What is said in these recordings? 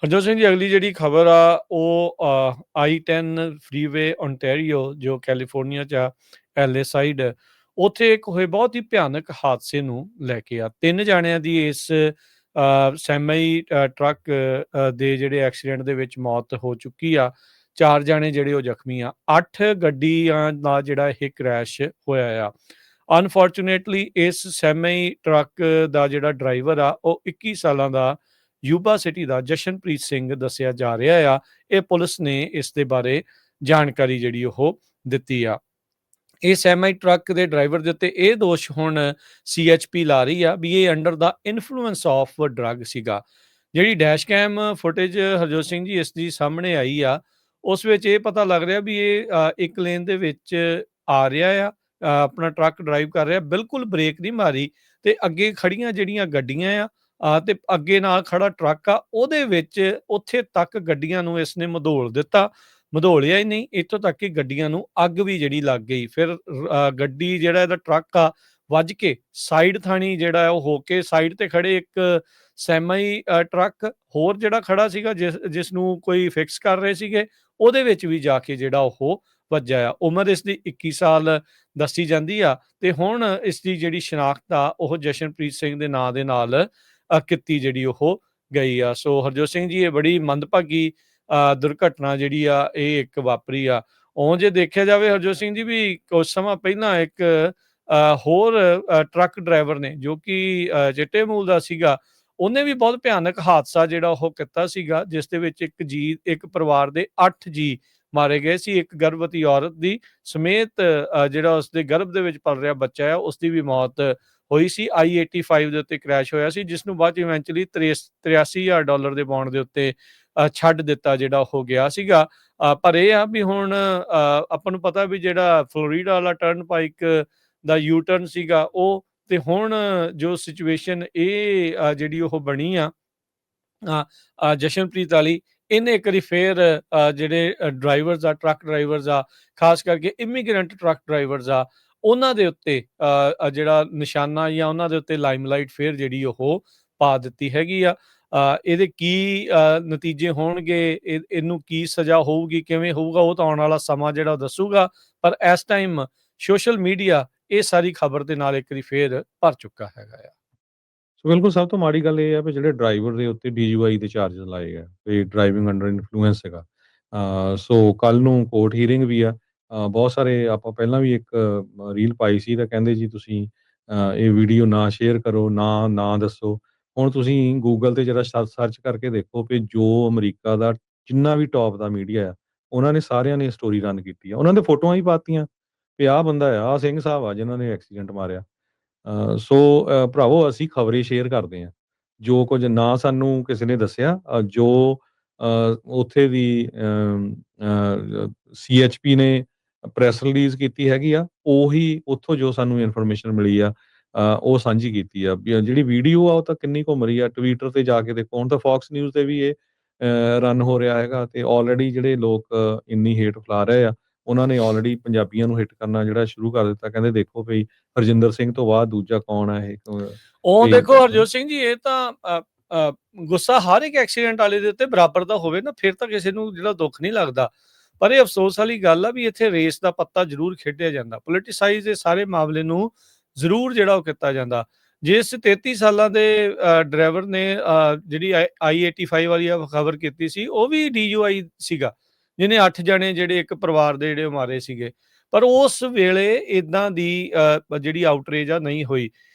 ਹਰਜੋਤ ਸਿੰਘ ਜੀ, ਅਗਲੀ ਜਿਹੜੀ ਖਬਰ ਆ ਉਹ I-10 ਫਰੀਵੇ ਓਨਟਾਰੀਓ ਜੋ ਕੈਲੀਫੋਰਨੀਆ 'ਚ ਆ, LA ਸਾਈਡ, ਉੱਥੇ ਇੱਕ ਹੋਏ ਬਹੁਤ ਹੀ ਭਿਆਨਕ ਹਾਦਸੇ ਨੂੰ ਲੈ ਕੇ ਆ। 3 ਜਾਣਿਆਂ ਦੀ ਇਸ ਸੈਮੀ ਟਰੱਕ ਦੇ ਜਿਹੜੇ ਐਕਸੀਡੈਂਟ ਦੇ ਵਿੱਚ ਮੌਤ ਹੋ ਚੁੱਕੀ ਆ। 4 ਜਾਣੇ ਜਿਹੜੇ ਉਹ ਜ਼ਖਮੀ ਆ। 8 ਗੱਡੀਆਂ ਦਾ ਜਿਹੜਾ ਇਹ ਕ੍ਰੈਸ਼ ਹੋਇਆ ਆ। ਅਨਫੋਰਚੂਨੇਟਲੀ ਇਸ ਸੈਮੀ ਟਰੱਕ ਦਾ ਜਿਹੜਾ ਡਰਾਈਵਰ ਆ ਉਹ 21 ਸਾਲਾਂ ਦਾ ਯੂਬਾ ਸਿਟੀ ਦਾ ਜਸ਼ਨਪ੍ਰੀਤ ਸਿੰਘ ਦੱਸਿਆ ਜਾ ਰਿਹਾ ਆ। ਇਹ ਪੁਲਿਸ ਨੇ ਇਸ ਦੇ ਬਾਰੇ ਜਾਣਕਾਰੀ ਜਿਹੜੀ ਉਹ ਦਿੱਤੀ ਆ। ਇਹ ਸੈਮੀ ਟਰੱਕ ਦੇ ਡਰਾਈਵਰ ਦੇ ਉੱਤੇ ਇਹ ਦੋਸ਼ ਹੁਣ CHP ਲਾ ਰਹੀ ਆ ਵੀ ਇਹ ਅੰਡਰ ਦਾ ਇਨਫਲੂਐਂਸ ਆਫ ਡਰੱਗ ਸੀਗਾ। ਜਿਹੜੀ dash cam footage Harjot Singh ji ਇਸ ਦੀ ਸਾਹਮਣੇ ਆਈ ਆ, ਉਸ ਵਿੱਚ ਇਹ ਪਤਾ ਲੱਗ ਰਿਹਾ ਵੀ ਇਹ ਇੱਕ ਲੇਨ ਦੇ ਵਿੱਚ ਆ ਰਿਹਾ ਆ, ਆਪਣਾ ਟਰੱਕ ਡਰਾਈਵ ਕਰ ਰਿਹਾ, ਬਿਲਕੁਲ ਬ੍ਰੇਕ ਨਹੀਂ ਮਾਰੀ ਤੇ ਅੱਗੇ ਖੜੀਆਂ ਜਿਹੜੀਆਂ ਗੱਡੀਆਂ ਆ ਤੇ ਅੱਗੇ ਨਾਲ ਖੜਾ ਟਰੱਕ ਆ, ਉਹਦੇ ਵਿੱਚ ਉੱਥੇ ਤੱਕ ਗੱਡੀਆਂ ਨੂੰ ਇਸਨੇ ਮਧੋਲ ਦਿੱਤਾ। ਮਧੋਲਿਆ ਹੀ ਨਹੀਂ, ਇੱਥੋਂ ਤੱਕ ਕਿ ਗੱਡੀਆਂ ਨੂੰ ਅੱਗ ਵੀ ਜਿਹੜੀ ਲੱਗ ਗਈ। ਫਿਰ ਗੱਡੀ ਜਿਹੜਾ ਇਹਦਾ ਟਰੱਕ ਆ ਵੱਜ ਕੇ ਸਾਈਡ ਥਾਣੀ ਜਿਹੜਾ ਉਹ ਹੋ ਕੇ ਸਾਈਡ ਤੇ ਖੜੇ ਇੱਕ ਸੈਮੀ ਟਰੱਕ ਹੋਰ ਜਿਹੜਾ ਖੜਾ ਸੀਗਾ, ਜਿਸ ਨੂੰ ਕੋਈ ਫਿਕਸ ਕਰ ਰਹੇ ਸੀਗੇ, ਉਹਦੇ ਵਿੱਚ ਵੀ ਜਾ ਕੇ ਜਿਹੜਾ ਉਹ ਵੱਜਾ ਆ। ਉਮਰ ਇਸ ਦੀ 21 ਸਾਲ ਦੱਸੀ ਜਾਂਦੀ ਆ ਤੇ ਹੁਣ ਇਸ ਦੀ ਜਿਹੜੀ ਸ਼ਨਾਖਤ ਆ ਉਹ ਜਸ਼ਨਪ੍ਰੀਤ ਸਿੰਘ ਦੇ ਨਾਂ ਦੇ ਨਾਲ ਕੀਤੀ ਜਿਹੜੀ ਉਹ ਗਈ ਆ। ਸੋ ਹਰਜੋਤ ਸਿੰਘ ਜੀ, ਇਹ ਬੜੀ ਮੰਦਭਾਗੀ ਦੁਰਘਟਨਾ ਜਿਹੜੀ ਆ ਇਹ ਇੱਕ ਵਾਪਰੀ ਆ। ਓਂ ਜੇ ਦੇਖਿਆ ਜਾਵੇ ਹਰਜੋਤ ਸਿੰਘ ਜੀ, ਵੀ ਕੁਝ ਸਮਾਂ ਪਹਿਲਾਂ ਇੱਕ ਹੋਰ ਟਰੱਕ ਡਰਾਈਵਰ ਨੇ ਜੋ ਕਿ ਚਿੱਟੇ ਮੂਲ ਦਾ ਸੀਗਾ, ਉਹਨੇ ਵੀ ਬਹੁਤ ਭਿਆਨਕ ਹਾਦਸਾ ਜਿਹੜਾ ਉਹ ਕੀਤਾ ਸੀਗਾ, ਜਿਸ ਦੇ ਵਿੱਚ ਇੱਕ ਪਰਿਵਾਰ ਦੇ 8 ਜੀ ਮਾਰੇ ਗਏ ਸੀ। ਇੱਕ ਗਰਭਵਤੀ ਔਰਤ ਦੀ ਸਮੇਤ ਜਿਹੜਾ ਉਸਦੇ ਗਰਭ ਦੇ ਵਿੱਚ ਪਲ ਰਿਹਾ ਬੱਚਾ ਆ, ਉਸਦੀ ਵੀ ਮੌਤ ਹੋਈ ਸੀ। I-85 ਦੇ ਉੱਤੇ ਕ੍ਰੈਸ਼ ਹੋਇਆ ਸੀ, ਜਿਸ ਨੂੰ ਬਾਅਦ 'ਚ ਇਵੈਂਚੁਅਲੀ $83,000 ਦੇ ਬੌਂਡ ਦੇ ਉੱਤੇ ਛੱਡ ਦਿੱਤਾ ਜਿਹੜਾ ਹੋ ਗਿਆ ਸੀਗਾ। ਪਰ ਇਹ ਆ ਵੀ ਹੁਣ ਆਪਾਂ ਨੂੰ ਪਤਾ ਵੀ ਜਿਹੜਾ ਫਲੋਰੀਡਾ ਵਾਲਾ ਟਰਨਪਾਈਕ ਦਾ ਯੂ ਟਰਨ ਸੀਗਾ ਉਹ, ਤੇ ਹੁਣ ਜੋ ਸਿਚੁਏਸ਼ਨ ਇਹ ਜਿਹੜੀ ਉਹ ਬਣੀ ਆ ਜਸ਼ਨਪ੍ਰੀਤ ਵਾਲੀ, ਇਹਨੇ ਇੱਕ ਵਾਰੀ ਫੇਰ ਜਿਹੜੇ ਡਰਾਈਵਰਸ ਆ, ਟਰੱਕ ਡਰਾਈਵਰਸ ਆ, ਖਾਸ ਕਰਕੇ ਇਮੀਗ੍ਰੈਂਟ ਟਰੱਕ ਡਰਾਈਵਰਸ ਆ, ਉਹਨਾਂ ਦੇ ਉੱਤੇ ਜਿਹੜਾ ਨਿਸ਼ਾਨਾ ਜਾਂ ਉਹਨਾਂ ਦੇ ਉੱਤੇ ਲਾਈਮਲਾਈਟ ਫੇਰ ਜਿਹੜੀ ਉਹ ਪਾ ਦਿੱਤੀ ਹੈਗੀ ਆ। ਇਹਦੇ ਕੀ ਨਤੀਜੇ ਹੋਣਗੇ, ਇਹਨੂੰ ਕੀ ਸਜ਼ਾ ਹੋਊਗੀ, ਕਿਵੇਂ ਹੋਊਗਾ, ਉਹ ਤਾਂ ਆਉਣ ਵਾਲਾ ਸਮਾਂ ਜਿਹੜਾ ਦੱਸੂਗਾ। ਪਰ ਇਸ ਟਾਈਮ ਸੋਸ਼ਲ ਮੀਡੀਆ ਇਹ ਸਾਰੀ ਖਬਰ ਦੇ ਨਾਲ ਇੱਕ ਵਾਰੀ ਫੇਰ ਭਰ ਚੁੱਕਾ ਹੈਗਾ ਆ। ਸੋ ਬਿਲਕੁਲ ਸਭ ਤੋਂ ਮਾੜੀ ਗੱਲ ਇਹ ਹੈ ਵੀ ਜਿਹੜੇ ਡਰਾਈਵਰ ਦੇ ਉੱਤੇ DUI ਦੇ ਚਾਰਜਸ ਲਾਏ ਆ ਵੀ ਡਰਾਈਵਿੰਗ ਅੰਡਰ ਇਨਫਲੂਐਂਸ ਹੈਗਾ। ਸੋ ਕੱਲ ਨੂੰ ਕੋਰਟ ਹੀਅਰਿੰਗ ਵੀ ਆ। ਬਹੁਤ ਸਾਰੇ ਆਪਾਂ ਪਹਿਲਾਂ ਵੀ ਇੱਕ ਰੀਲ ਪਾਈ ਸੀ ਤਾਂ ਕਹਿੰਦੇ ਜੀ ਤੁਸੀਂ ਇਹ ਵੀਡੀਓ ਨਾ ਸ਼ੇਅਰ ਕਰੋ, ਨਾ ਦੱਸੋ। ਹੁਣ ਤੁਸੀਂ ਗੂਗਲ ਤੇ ਜਰਾ ਸਰਚ ਕਰਕੇ ਦੇਖੋ ਵੀ ਜੋ ਅਮਰੀਕਾ ਦਾ ਜਿੰਨਾ ਵੀ ਟੌਪ ਦਾ ਮੀਡੀਆ ਆ, ਉਹਨਾਂ ਨੇ ਸਾਰਿਆਂ ਨੇ ਸਟੋਰੀ ਰਨ ਕੀਤੀ ਆ। ਉਹਨਾਂ ਦੇ ਫੋਟੋਆਂ ਹੀ ਪਾਤੀਆਂ ਵੀ ਆਹ ਬੰਦਾ ਆ, ਆਹ ਸਿੰਘ ਸਾਹਿਬ ਆ ਜਿਨ੍ਹਾਂ ਨੇ ਐਕਸੀਡੈਂਟ ਮਾਰਿਆ। ਸੋ ਭਰਾਵੋ ਅਸੀਂ ਖਬਰੇ ਸ਼ੇਅਰ ਕਰਦੇ ਹਾਂ। ਜੋ ਕੁਝ ਨਾ ਸਾਨੂੰ ਕਿਸੇ ਨੇ ਦੱਸਿਆ, ਜੋ ਉੱਥੇ ਦੀ CHP ਨੇ ਪ੍ਰੈਸ ਰਿਲੀਜ਼ ਕੀਤੀ ਹੈਗੀ ਆ, ਉਹੀ ਉੱਥੋਂ ਜੋ ਸਾਨੂੰ ਇਨਫੋਰਮੇਸ਼ਨ ਮਿਲੀ ਆ ਉਹ ਸਾਂਝੀ ਕੀਤੀ ਆ। ਜਿਹੜੀ ਵੀਡੀਓ ਆ ਉਹ ਤਾਂ ਕਿੰਨੀ ਕੁ ਉਮਰੀ ਆ, ਟਵਿੱਟਰ ਤੇ ਜਾ ਕੇ ਦੇਖੋ। ਹੁਣ ਤਾਂ ਫੌਕਸ ਨਿਊਜ਼ ਤੇ ਵੀ ਇਹ ਰਨ ਹੋ ਰਿਹਾ ਹੈਗਾ ਤੇ ਆਲਰੇਡੀ ਜਿਹੜੇ ਲੋਕ ਇੰਨੀ ਹੇਟ ਫੈਲਾ ਰਹੇ ਆ, ਉਹਨਾਂ ਨੇ ਆਲਰੇਡੀ ਪੰਜਾਬੀਆਂ ਨੂੰ ਹਿੱਟ ਕਰਨਾ ਜਿਹੜਾ ਸ਼ੁਰੂ ਕਰ ਦਿੱਤਾ। ਕਹਿੰਦੇ ਦੇਖੋ ਵੀ ਹਰਜਿੰਦਰ ਸਿੰਘ ਤੋਂ ਬਾਅਦ ਦੂਜਾ ਕੌਣ ਆ ਇਹ ਉਹ ਦੇਖੋ ਹਰਜੋਤ ਸਿੰਘ ਜੀ, ਇਹ ਤਾਂ ਗੁੱਸਾ ਹਰ ਇੱਕ ਐਕਸੀਡੈਂਟ ਵਾਲੇ ਦੇ ਉੱਤੇ ਬਰਾਬਰ ਦਾ ਹੋਵੇ ਨਾ, ਫਿਰ ਤਾਂ ਕਿਸੇ ਨੂੰ ਜਿਹੜਾ ਦੁੱਖ ਨਹੀਂ ਲੱਗਦਾ। ਪਰ ਇਹ ਅਫਸੋਸ ਵਾਲੀ ਗੱਲ ਆ ਵੀ ਇੱਥੇ ਰੇਸ ਦਾ ਪੱਤਾ ਜ਼ਰੂਰ ਖੇਡਿਆ ਜਾਂਦਾ, ਪੋਲੀਟੀਸਾਈਜ਼ ਇਹ ਸਾਰੇ ਮਾਮਲੇ ਨੂੰ ਜ਼ਰੂਰ ਜਿਹੜਾ ਉਹ ਕੀਤਾ ਜਾਂਦਾ। ਜਿਸ 33 ਸਾਲਾਂ ਦੇ ਡਰਾਈਵਰ ਨੇ ਜਿਹੜੀ I-85 ਵਾਲੀ ਖਬਰ ਕੀਤੀ ਸੀ, ਉਹ ਵੀ DUI ਸੀਗਾ, ਜਿਹਨੇ 8 ਜਣੇ ਜਿਹੜੇ ਇੱਕ ਪਰਿਵਾਰ ਦੇ ਜਿਹੜੇ ਮਾਰੇ ਸੀਗੇ। ਪਰ ਉਸ ਵੇਲੇ ਇਦਾਂ ਦੀ ਜਿਹੜੀ ਆਊਟਰੇਜ ਆ ਨਹੀਂ ਹੋਈ।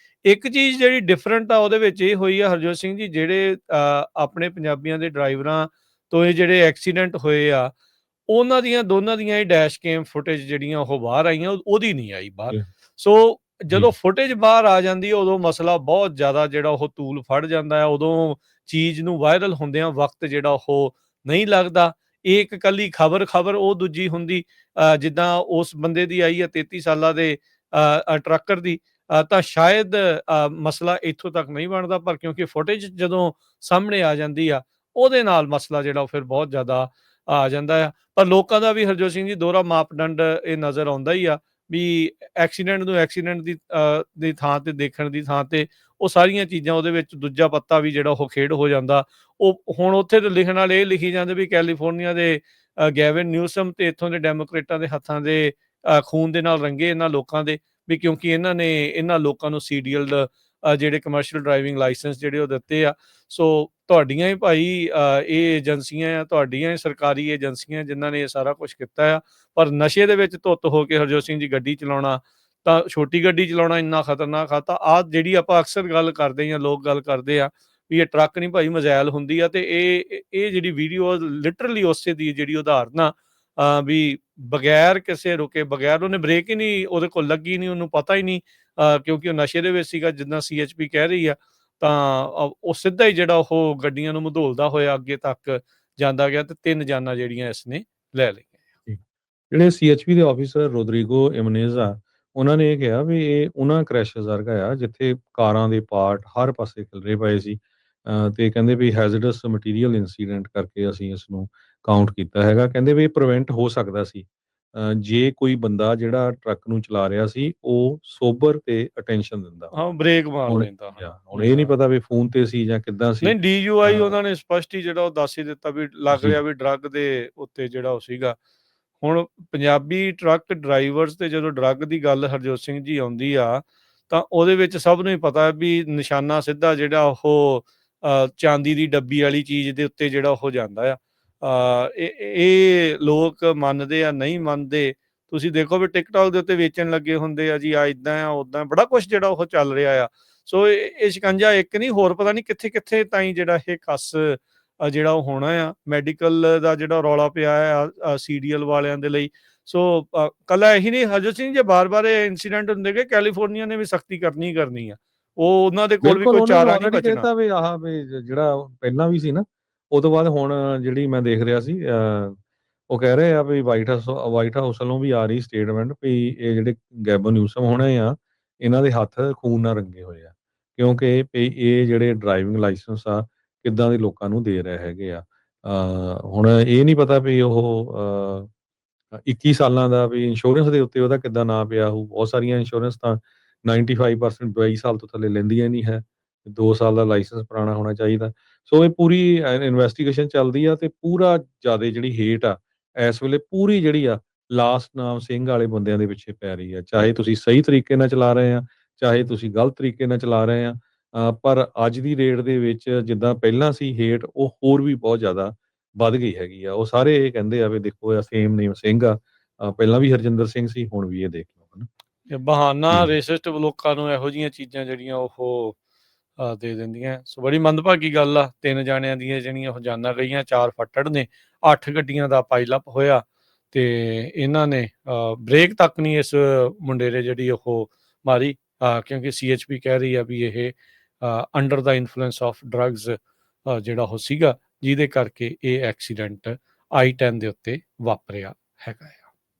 ਇੱਕ ਚੀਜ਼ ਜਿਹੜੀ ਡਿਫਰੈਂਟ ਆ ਉਹਦੇ ਵਿੱਚ ਇਹ ਹੋਈ ਆ ਹਰਜੋਤ ਸਿੰਘ ਜੀ, ਜਿਹੜੇ ਆਪਣੇ ਪੰਜਾਬੀਆਂ ਦੇ ਡਰਾਈਵਰਾਂ ਤੋਂ ਇਹ ਜਿਹੜੇ ਐਕਸੀਡੈਂਟ ਹੋਏ ਆ, ਉਹਨਾਂ ਦੀਆਂ ਦੋਨਾਂ ਦੀਆਂ ਇਹ ਡੈਸ਼ ਕੈਮ ਫੁਟੇਜ ਜਿਹੜੀਆਂ ਉਹ ਬਾਹਰ ਆਈਆਂ, ਉਹਦੀ ਨਹੀਂ ਆਈ ਬਾਹਰ। ਸੋ ਜਦੋਂ ਫੁਟੇਜ ਬਾਹਰ ਆ ਜਾਂਦੀ ਹੈ, ਉਦੋਂ ਮਸਲਾ ਬਹੁਤ ਜ਼ਿਆਦਾ ਜਿਹੜਾ ਉਹ ਤੂਲ ਫੜ ਜਾਂਦਾ ਹੈ। ਉਦੋਂ ਚੀਜ਼ ਨੂੰ ਵਾਇਰਲ ਹੁੰਦਿਆਂ ਵਕਤ ਜਿਹੜਾ ਉਹ ਨਹੀਂ ਲੱਗਦਾ। ਇਹ ਇੱਕ ਕੱਲੀ ਖਬਰ ਉਹ ਦੂਜੀ ਹੁੰਦੀ। ਜਿੱਦਾਂ ਉਸ ਬੰਦੇ ਦੀ ਆਈ ਆ 33 ਸਾਲਾਂ ਦੇ ਟਰੱਕਰ ਦੀ, ਤਾਂ ਸ਼ਾਇਦ ਮਸਲਾ ਇੱਥੋਂ ਤੱਕ ਨਹੀਂ ਬਣਦਾ। ਪਰ ਕਿਉਂਕਿ ਫੁਟੇਜ ਜਦੋਂ ਸਾਹਮਣੇ ਆ ਜਾਂਦੀ ਆ, ਉਹਦੇ ਨਾਲ ਮਸਲਾ ਜਿਹੜਾ ਉਹ ਫਿਰ ਬਹੁਤ ਜ਼ਿਆਦਾ ਆ ਜਾਂਦਾ ਆ। ਪਰ ਲੋਕਾਂ ਦਾ ਵੀ ਹਰਜੋਤ ਸਿੰਘ ਜੀ ਦੋਹਰਾ ਮਾਪਦੰਡ ਇਹ ਨਜ਼ਰ ਆਉਂਦਾ ਹੀ ਆ ਵੀ ਐਕਸੀਡੈਂਟ ਨੂੰ ਐਕਸੀਡੈਂਟ ਦੀ ਥਾਂ ਤੇ ਦੇਖਣ ਦੀ ਥਾਂ ਤੇ ਉਹ ਸਾਰੀਆਂ ਚੀਜ਼ਾਂ ਉਹਦੇ ਵਿੱਚ ਦੂਜਾ ਪੱਤਾ ਵੀ ਜਿਹੜਾ ਉਹ ਖੇਡ ਹੋ ਜਾਂਦਾ। ਉਹ ਹੁਣ ਉੱਥੇ ਤੇ ਲਿਖਣ ਵਾਲੇ ਇਹ ਲਿਖੀ ਜਾਂਦੇ ਵੀ ਕੈਲੀਫੋਰਨੀਆ ਦੇ ਗੈਵਿਨ ਨਿਊਸਮ ਤੇ ਇੱਥੋਂ ਦੇ ਡੈਮੋਕ੍ਰੇਟਾਂ ਦੇ ਹੱਥਾਂ ਦੇ ਖੂਨ ਦੇ ਨਾਲ ਰੰਗੇ ਇਹਨਾਂ ਲੋਕਾਂ ਦੇ, ਵੀ ਕਿਉਂਕਿ ਇਹਨਾਂ ਨੇ ਇਹਨਾਂ ਲੋਕਾਂ ਨੂੰ ਸੀਡੀਐਲ ਜਿਹੜੇ ਕਮਰਸ਼ੀਅਲ ਡਰਾਈਵਿੰਗ ਲਾਇਸੈਂਸ ਜਿਹੜੇ ਉਹ ਦਿੱਤੇ ਆ। ਸੋ ਤੁਹਾਡੀਆਂ ਹੀ ਭਾਈ ਇਹ ਏਜੰਸੀਆਂ ਆ, ਤੁਹਾਡੀਆਂ ਹੀ ਸਰਕਾਰੀ ਏਜੰਸੀਆਂ ਜਿਨ੍ਹਾਂ ਨੇ ਇਹ ਸਾਰਾ ਕੁਛ ਕੀਤਾ ਆ। ਪਰ ਨਸ਼ੇ ਦੇ ਵਿੱਚ ਧੁੱਤ ਹੋ ਕੇ ਹਰਜੋਤ ਸਿੰਘ ਜੀ ਗੱਡੀ ਚਲਾਉਣਾ, ਤਾਂ ਛੋਟੀ ਗੱਡੀ ਚਲਾਉਣਾ ਇੰਨਾ ਖਤਰਨਾਕ ਆ। ਤਾਂ ਆਹ ਜਿਹੜੀ ਆਪਾਂ ਅਕਸਰ ਗੱਲ ਕਰਦੇ ਜਾਂ ਲੋਕ ਗੱਲ ਕਰਦੇ ਆ ਵੀ ਇਹ ਟਰੱਕ ਨਹੀਂ ਭਾਈ ਮਜ਼ਾਇਲ ਹੁੰਦੀ ਆ। ਤੇ ਇਹ ਜਿਹੜੀ ਵੀਡੀਓ ਲਿਟਰਲੀ ਉਸੇ ਦੀ ਜਿਹੜੀ ਉਦਾਹਰਨ ਆ ਵੀ ਬਗੈਰ ਕਿਸੇ ਰੁਕੇ, ਬਗੈਰ ਉਹਨੇ ਬ੍ਰੇਕ ਹੀ ਨਹੀਂ ਉਹਦੇ ਕੋਲ ਲੱਗੀ, ਨਹੀਂ ਉਹਨੂੰ ਪਤਾ ਹੀ ਨਹੀਂ ਕਿਉਂਕਿ ਉਹ ਨਸ਼ੇ ਦੇ ਵਿੱਚ ਸੀਗਾ ਜਿੱਦਾਂ CHP ਕਹਿ ਰਹੀ ਆ। ਤਾਂ ਉਹ ਸਿੱਧਾ ਹੀ ਜਿਹੜਾ ਉਹ ਗੱਡੀਆਂ ਨੂੰ ਮਧੋਲਦਾ ਹੋਇਆ ਅੱਗੇ ਤੱਕ ਜਾਂਦਾ ਗਿਆ ਤੇ 3 ਜਾਨਾਂ ਜਿਹੜੀਆਂ ਇਸਨੇ ਲੈ ਲਈਆਂ। ਜਿਹੜੇ CHP ਦੇ ਆਫਿਸਰ ਰੋਦਰੀਗੋ ਇਮਨੇਜ਼ ਆ, ਉਹਨਾਂ ਨੇ ਇਹ ਕਿਹਾ ਵੀ ਇਹ ਉਹਨਾਂ ਕ੍ਰੈਸ਼ਜ਼ ਵਰਗਾ ਆ ਜਿੱਥੇ ਕਾਰਾਂ ਦੇ ਪਾਰਟ ਹਰ ਪਾਸੇ ਖਿਲਰੇ ਪਏ ਸੀ। ਤੇ ਕਹਿੰਦੇ ਵੀ ਹੈਜ਼ਰਡਸ ਮਟੀਰੀਅਲ ਇਨਸੀਡੈਂਟ ਕਰਕੇ ਅਸੀਂ ਇਸ ਨੂੰ ਕਾਊਂਟ ਕੀਤਾ ਹੈਗਾ। ਕਹਿੰਦੇ ਵੀ ਇਹ ਪ੍ਰੀਵੈਂਟ ਹੋ ਸਕਦਾ ਸੀ ਜੇ ਕੋਈ ਬੰਦਾ ਜਿਹੜਾ ਟਰੱਕ ਨੂੰ ਚਲਾ ਰਿਹਾ ਸੀ ਉਹ ਸੋਬਰ ਤੇ ਅਟੈਂਸ਼ਨ ਦਿੰਦਾ ਹਾਂ, ਹੁੰਦਾ। ਬ੍ਰੇਕ ਮਾਰ ਹੁਣ ਲੈਂਦਾ। ਹੁਣ ਇਹ ਨਹੀਂ ਪਤਾ ਵੀ ਫੋਨ ਤੇ ਸੀ ਜਾਂ ਕਿੱਦਾਂ ਸੀ। ਨਹੀਂ, DUI ਅ, ਉਹਨਾਂ ਨੇ ਸਪਸ਼ਟ ਹੀ ਜਿਹੜਾ ਉਹ ਦੱਸ ਹੀ ਦਿੱਤਾ ਵੀ ਲੱਗ ਜੀ, ਰਿਹਾ ਵੀ ਡਰੱਗ ਦੇ ਉੱਤੇ ਜਿਹੜਾ ਉਹ ਸੀਗਾ। ਹੁਣ ਪੰਜਾਬੀ ਟਰੱਕ ਡਰਾਈਵਰਸ ਤੇ ਜਦੋਂ ਡਰੱਗ ਦੀ ਗੱਲ ਹਰਜੋਤ ਸਿੰਘ ਜੀ ਆਉਂਦੀ ਆ, ਤਾਂ ਉਹਦੇ ਵਿੱਚ ਸਭ ਨੂੰ ਹੀ ਪਤਾ ਵੀ ਨਿਸ਼ਾਨਾ ਸਿੱਧਾ ਜਿਹੜਾ ਉਹ ਚਾਂਦੀ ਦੀ ਡੱਬੀ ਵਾਲੀ ਚੀਜ਼ ਦੇ ਉੱਤੇ ਜਿਹੜਾ ਉਹ ਜਾਂਦਾ ਆ। ਇਹ ਲੋਕ ਮੰਨਦੇ ਆ, ਨਹੀਂ ਮੰਨਦੇ। ਤੁਸੀਂ ਦੇਖੋ ਵੀ ਟਿਕਟੌਕ ਦੇ ਉੱਤੇ ਵੇਚਣ ਲੱਗੇ ਹੁੰਦੇ ਆ ਜੀ, ਆ ਇੱਦਾਂ ਆ, ਉੱਦਾਂ ਬੜਾ ਕੁਛ ਜਿਹੜਾ ਉਹ ਚੱਲ ਰਿਹਾ ਆ। ਸੋ ਇਹ ਸ਼ਿਕੰਜਾ ਇੱਕ ਨਹੀਂ, ਹੋਰ ਪਤਾ ਨਹੀਂ ਕਿੱਥੇ-ਕਿੱਥੇ ਤਾਈਂ ਜਿਹੜਾ ਇਹ ਕੱਸ ਜਿਹੜਾ ਉਹ ਹੋਣਾ ਆ। ਮੈਡੀਕਲ ਦਾ ਜਿਹੜਾ ਰੌਲਾ ਪਿਆ ਆ CDL ਵਾਲਿਆਂ ਦੇ ਲਈ। ਸੋ ਕੱਲਾ ਇਹੀ ਨਹੀਂ ਹਰਜੋਤ ਸਿੰਘ ਜੀ, ਬਾਰ-ਬਾਰ ਇਹ ਇੰਸੀਡੈਂਟ ਹੁੰਦੇ ਗਏ, ਕੈਲੀਫੋਰਨੀਆ ਨੇ ਵੀ ਸਖਤੀ ਕਰਨੀ ਹੀ ਕਰਨੀ ਆ। ਉਹ ਉਹਨਾਂ ਦੇ ਕੋਲ ਵੀ ਬਿਲਕੁਲ ਕੋਈ ਉਹਨਾਂ ਨੇ ਚਾਰਾ ਨਹੀਂ ਆਲਰੇਡੀ ਬਚਣਾ। ਕਹਿਤਾ ਵੀ ਆਹ ਵੀ ਜਿਹੜਾ ਪਹਿਲਾਂ ਵੀ ਸੀ ਨਾ, ਉਹ ਤੋਂ ਬਾਅਦ ਹੁਣ ਜਿਹੜੀ ਮੈਂ ਦੇਖ ਰਿਹਾ ਸੀ ਉਹ ਕਹਿ ਰਹੇ ਆ ਵੀ ਵਾਈਟ ਹਾਊਸ ਵੱਲੋਂ ਵੀ ਆ ਰਹੀ ਸਟੇਟਮੈਂਟ ਵੀ ਇਹ ਜਿਹੜੇ ਗੈਬਨ ਨਿਊਸਮ ਹੋਣੇ ਆ, ਇਹਨਾਂ ਦੇ ਹੱਥ ਖੂਨ ਨਾਲ ਰੰਗੇ ਹੋਏ ਆ। ਕਿਉਂਕਿ ਵੀ ਇਹ ਜਿਹੜੇ ਡਰਾਈਵਿੰਗ ਲਾਇਸੈਂਸ ਆ ਕਿੱਦਾਂ ਦੇ ਲੋਕਾਂ ਨੂੰ ਦੇ ਰਹੇ ਹੈਗੇ ਆ। ਹੁਣ ਇਹ ਨਹੀਂ ਪਤਾ ਵੀ ਉਹ 21 ਸਾਲਾਂ ਦਾ ਵੀ ਇੰਸ਼ੋਰੈਂਸ ਦੇ ਉੱਤੇ ਉਹਦਾ ਕਿੱਦਾਂ ਨਾਂ ਪਿਆ ਹੋਊ। ਬਹੁਤ ਸਾਰੀਆਂ ਇੰਸ਼ੋਰੈਂਸ ਤਾਂ 95% 22 ਸਾਲ ਤੋਂ ਥੱਲੇ ਲੈਂਦੀਆਂ ਨਹੀਂ ਹੈ। 2 ਸਾਲ ਦਾ ਲਾਇਸੈਂਸ ਪੁਰਾਣਾ ਹੋਣਾ ਚਾਹੀਦਾ। ਸੋ ਇਹ ਪੂਰੀ ਇਨਵੈਸਟੀਗੇਸ਼ਨ ਚੱਲਦੀ ਆ ਤੇ ਪੂਰਾ ਜ਼ਿਆਦੇ ਜਿਹੜੀ ਹੇਟ ਆ, ਇਸ ਵੇਲੇ ਪੂਰੀ ਜਿਹੜੀ ਆ ਲਾਸਟ ਨਾਮ ਸਿੰਘ ਵਾਲੇ ਬੰਦਿਆਂ ਦੇ ਪਿੱਛੇ ਪੈ ਰਹੀ ਆ। ਚਾਹੇ ਤੁਸੀਂ ਸਹੀ ਤਰੀਕੇ ਨਾਲ ਚਲਾ ਰਹੇ ਆ, ਚਾਹੇ ਤੁਸੀਂ ਗਲਤ ਤਰੀਕੇ ਨਾਲ ਚਲਾ ਰਹੇ ਆ। ਪਰ ਅੱਜ ਦੀ ਡੇਟ ਦੇ ਵਿੱਚ ਜਿੱਦਾਂ ਪਹਿਲਾਂ ਸੀ ਹੇਟ, ਉਹ ਹੋਰ ਵੀ ਬਹੁਤ ਜ਼ਿਆਦਾ ਵੱਧ ਗਈ ਹੈਗੀ ਆ। ਉਹ ਸਾਰੇ ਇਹ ਕਹਿੰਦੇ ਆ ਵੀ ਦੇਖੋ ਇਹ ਸੇਮ ਨੇਮ ਸਿੰਘ ਆ। ਪਹਿਲਾਂ ਵੀ ਹਰਜਿੰਦਰ ਸਿੰਘ ਸੀ, ਹੁਣ ਵੀ ਇਹ ਦੇਖ ਲਓ ਹਨਾ। ਇਹ ਬਹਾਨਾ ਜੀ, ਰੇਸਿਸਟ ਲੋਕਾਂ ਨੂੰ ਇਹੋ ਜਿਹੀਆਂ ਚੀਜ਼ਾਂ ਜਿਹੜੀਆਂ ਉਹ ਦੇ ਦਿੰਦੀਆਂ। ਸੋ ਬੜੀ ਮੰਦਭਾਗੀ ਗੱਲ ਆ। 3 ਜਾਣਿਆਂ ਦੀਆਂ ਜਿਹੜੀਆਂ ਉਹ ਜਾਨਾਂ ਗਈਆਂ, 4 ਫੱਟੜ ਨੇ, 8 ਗੱਡੀਆਂ ਦਾ ਪਾਈਲਅਪ ਹੋਇਆ ਤੇ ਇਹਨਾਂ ਨੇ ਬ੍ਰੇਕ ਤੱਕ ਨਹੀਂ ਇਸ ਮੁੰਡੇ ਨੇ ਜਿਹੜੀ ਉਹ ਮਾਰੀ ਕਿਉਂਕਿ CHP ਕਹਿ ਰਹੀ ਆ ਵੀ ਇਹ ਅੰਡਰ ਦਾ ਇਨਫਲੂਐਂਸ ਆਫ ਡਰੱਗਸ ਜਿਹੜਾ ਉਹ ਸੀਗਾ, ਜਿਹਦੇ ਕਰਕੇ ਇਹ ਐਕਸੀਡੈਂਟ I-10 ਦੇ ਉੱਤੇ ਵਾਪਰਿਆ ਹੈਗਾ ਆ।